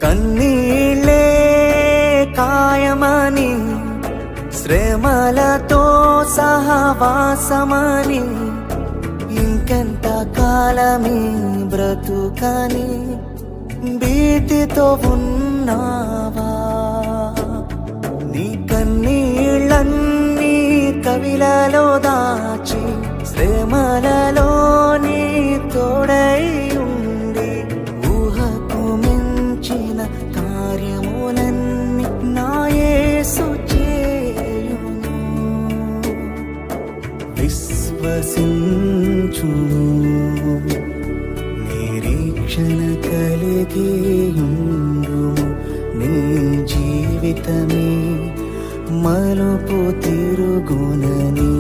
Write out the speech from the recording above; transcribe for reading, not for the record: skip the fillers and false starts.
కన్నీళ్ళే కాయమని, శ్రమలతో సహవాసమని, ఇంకెంత కాలమే బ్రతుకని భీతితో ఉన్నావా? నీ కన్నీళ్ళన్నీ కవిలలో దాచి, శ్రమలలో నీ తోడై ఉండి, ఊహకు మించిన కార్యములన్నీ నా యేసు చేయును. విశ్వసించుము, నిరీక్షణ కలిగి ఉండుము. నీ జీవితమే మలుపు తిరుగునని.